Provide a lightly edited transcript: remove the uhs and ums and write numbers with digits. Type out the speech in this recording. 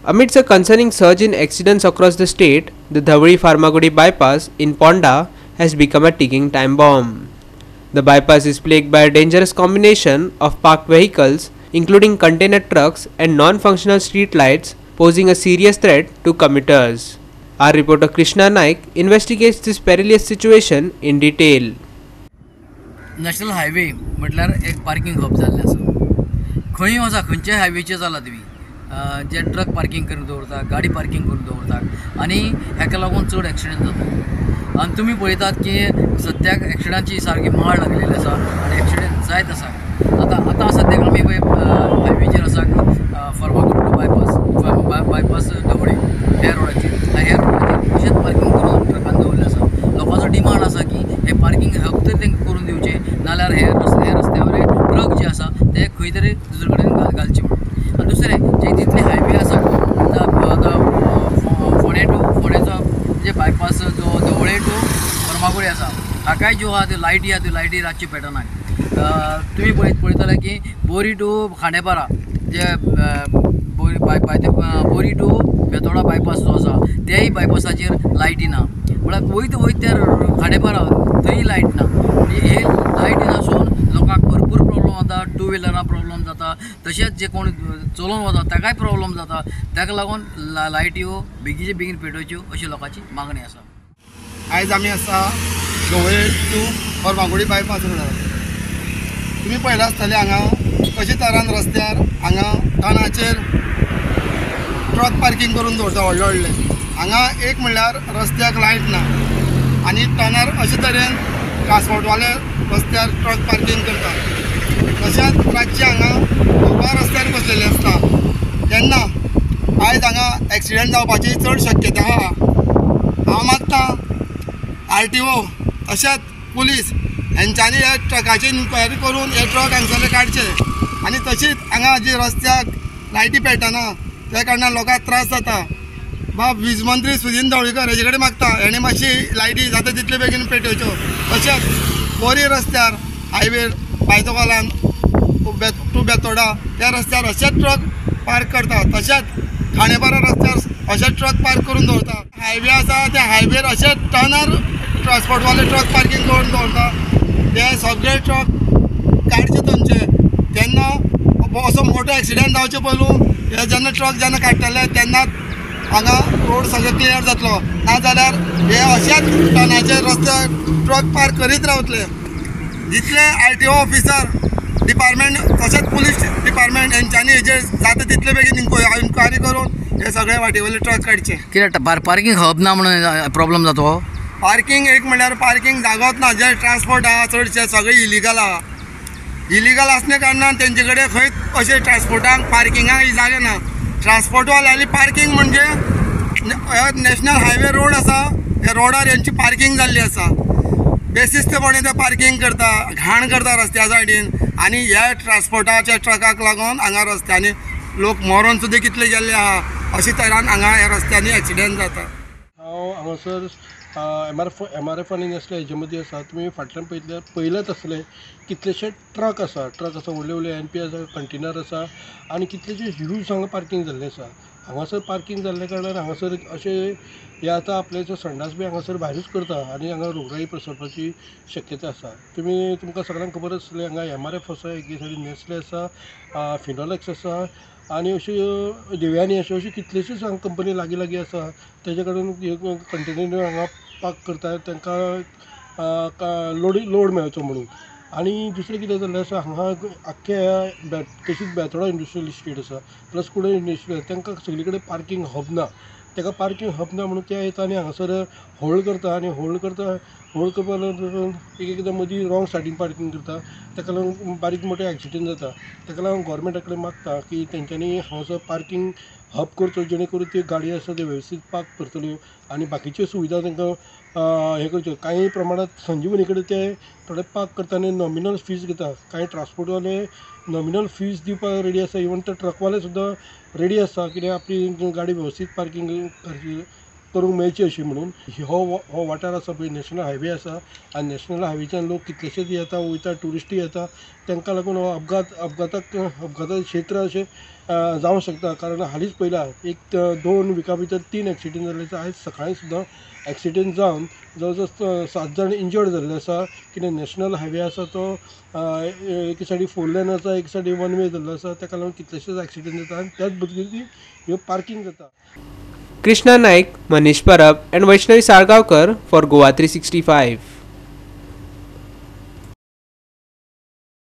Amidst a concerning surge in accidents across the state, the Dhavri Farmagudi bypass in Ponda has become a ticking time bomb. The bypass is plagued by a dangerous combination of parked vehicles, including container trucks and non functional street lights, posing a serious threat to commuters. Our reporter Krishna Naik investigates this perilous situation in detail. National highway म्हटल्यार एक parking hub जाल्लें आसा. खंय वचा खंयच्याय हायवेचेर जाला तुमी जे ट्रक पार्किंग करून दवरता, गाडी पार्किंग करून दवरतात आनी हेका लागून चड एक्सिडेंट जाता. आनी तुमी पळयतात की सद्याक एक्सिडेंटाची सारकी माळ लागलेली आसा आनी एक्सिडेंट जायत आसा. आतां सद्याक आमी पळय हायवेचेर आसा फर्मागुडी बायपास दवळे ह्या रोडाचेर अशेंच पार्किंग करून ट्रकान दवरलें आसा. लोकांचो डिमांड आसा की हे पार्किंग हब तरी तांकां करून दिवचे, नाल्यार हे रस्त्यावर ट्रक जे आसा ते खंय तरी दुसरे कडेन घालचे म्हणून. आनी दुसरें जे जितले हायवे आसा आतां फोंडेचो म्हणजे बायपास जो दवळे टू फर्मागुडी आसा हाकाय ज्यो आहा त्यो लायटी रातची पेटना. तुमी पळयतले की बोरी टू खांडेपारा जे बोरी टू बेतोडा बायपास जो आसा तेय बायपासाचेर लायटी ना. म्हळ्यार वयत त्या खांडेपारा थंय लायट ना. म्हणजे हे लायटी नासून लोकांक भरपूर प्रॉब्लम जाता, टू व्हिलरां प्रॉब्लम जाता, तशेंच जे कोण चलोवन वता ताकाय प्रॉब्लम जाता. ताका लागून लायट्यो बेगीचे बेगीन पेटोवच्यो अशी लोकांची मागणी आसा. आयज आमी आसा दवळे टू फर्मागुडी बायपास रोडार. तुमी पळयलां आसतलें हांगा कशे तरान रस्त्यार हांगा टर्नाचेर ट्रक पार्किंग करून दवरता व्हडले. हांगा एक म्हणल्यार रस्त्याक लायट ना आनी टर्नर अशे तरेन ट्रान्सपोर्टवाले रस्त्यार ट्रक पार्किंग करतात. तशेंच रातचे हांगा लोकां रस्त्यार बसलेले आसता तेन्ना आयज हांगा एक्सिडेंट जावपाची चड शक्यता आहा. हांव मागतां RTO तशेंच पुलीस हेंच्यांनी ह्या ट्रकाची इन्क्वायरी करून हे ट्रक हांगसरले काडचे. आनी तशीच हांगा जी रस्त्याक लायटी पेटना त्या कारणान लोकांक त्रास जाता. बाब वीज मंत्री सुदीन ढवळीकर हेजे कडेन मागता हेणे मातशी लायटी जाता तितले बेगीन पेटोवच्यो. तशेंच बोरी रस्त्यार हायवे बायतोकालान टू बेतोडा त्या रस्त्यार अशेच ट्रक पार्क करता. तशेंच खांडेपारा रस्त्यार अशेच ट्रक पार्क करून दवरता. हायवे आसा त्या हायवेर अशेच टर्नर ट्रान्सपोर्टवाले ट्रक पार्किंग करून दवरता. ते सगळे ट्रक काडचे थंयचे. तेन्ना असो मोठो एक्सिडेंट जावचे पयलू हे जेन्ना ट्रक जेन्ना काडटले तेन्नाच हांगा रोड सगळे क्लियर जातलो. नाजाल्यार हे अशेच टर्नाचेर रस्त्यार ट्रक पार्क करीत रावतले. जितले RTO ऑफिसर डिपार्टमेंट तशेंच पुलीस डिपार्टमेंट हेंच्यांनी हेजेर जाता तितले बेगीन इन्क्वायरी करून हे सगळे वाटेवयले ट्रक काडचे. कित्याक पार्किंग हब ना म्हणून प्रॉब्लम जातो. पार्किंग एक म्हणल्यार पार्किंग जागोच ना. जे ट्रान्सपोर्ट आहा चडशे सगळे इलिगल आहा. इलिगल आसल्या कारणान तेंचे कडेन खंय अशें ट्रान्सपोर्टाक पार्किंगाक जागे ना. ट्रान्सपोर्टवाल्यांनी पार्किंग म्हणजे नॅशनल हायवे रोड आसा ह्या रोडार हेंची पार्किंग जाल्ली आसा. बेशिस्तपणे ते पार्किंग करता, घाण करता रस्त्या सायडीन आनी ह्या ट्रान्सपोर्टाच्या ट्रकाक लागून हांगा रस्त्यांनी लोक मरोन सुद्दां कितले गेल्ले आहा. अशे तरान हांगा ह्या रस्त्यांनी एक्सिडेंट जाता. हांव हांगासर MRF आनी नॅशनल हेजे मदीं आसा. तुमी फाटल्यान पळयलेच आसले कितलेशे ट्रक आसा व्हडले NP आसा, कंटेनर आसा आनी कितलेशे ह्यूज हांगा पार्किंग जाल्लें आसा. हांगासर पार्किंग जाल्ल्या कारणान हांगासर अशें हे आतां आपल्याचो संडास बी हांगासर भायरूच करता आनी हांगा रोगराई पसरपाची शक्यता आसा. तुमकां सगळ्यांक खबर आसतलें हांगा MRF आसा, एके सायडीन नॅस्ले आसा, फिनोलॅक्स आसा आनी अश्यो देवयानी अश्यो कितलेश्योच हांगा कंपनी लागीं आसा. तेजे कडेन कंटेनर हांगा पार्क करता तांकां लोड मेळचो म्हणून. आनी दुसरें कितें जाल्लें आसा हांगा आख्ख्या तशीच बेतोडा इंडस्ट्रियल इस्टेट आसा प्लस कुडे इंडस्ट्री तांकां सगळे कडेन पार्किंग हब ना. ताका पार्किंग हब ना म्हणून ते येता आनी हांगासर होल्ड करता करपाक एकदां मदीं रॉंग सायडीन पार्किंग करता. ताका लागून बारीक मोठे एक्सिडेंट जाता. ताका लागून गोवोरमेंटा कडेन मागता की तेंच्यांनी हांगासर पार्किंग हब करचो जेणे करून त्यो गाडी आसा त्यो वेवस्थीत पार्क करतल्यो आनी बाकीच्यो सुविधा तांकां हे करच्यो. कांय प्रमाणांत संजीवनी कडेन ते थोडे पार्क करता आनी नॉमिनल फीज घेता. कांय ट्रान्सपोर्टवाले नॉमिनल फीज दिवपाक रेडी आसा. इवन ते ट्रकवाले सुद्दां रेडी आसा कित्याक आपली गाडी वेवस्थीत पार्किंग करची करूंक मेळची अशी म्हणून हो वाठार आसा पळय नॅशनल हायवे आसा आनी नॅशनल हायवेच्यान लोक कितलेशेच येता वयता ट्युरिस्टी येता तांकां लागून हो अपघाताचें क्षेत्र अशें जावंक शकता कारण हालींच पयला एक 2 विका भितर 3 एक्सिडेंट जाल्ले आयज सकाळीं सुद्दां एक्सिडेंट जावन जवळ जवळ 7 जाण इंजर्ड जाल्ले आसा कित्याक नॅशनल हायवे आसा तो एक सायडी 4 लेन आसा एक सायडी 1 वे जाल्लो आसा ताका लागून कितलेशेच एक्सिडेंट जाता आनी त्याच बद्दल ह्यो पार्किंग जाता. Krishna Naik, Manish Parab and Vaishnavi Sargavkar for Goa 365.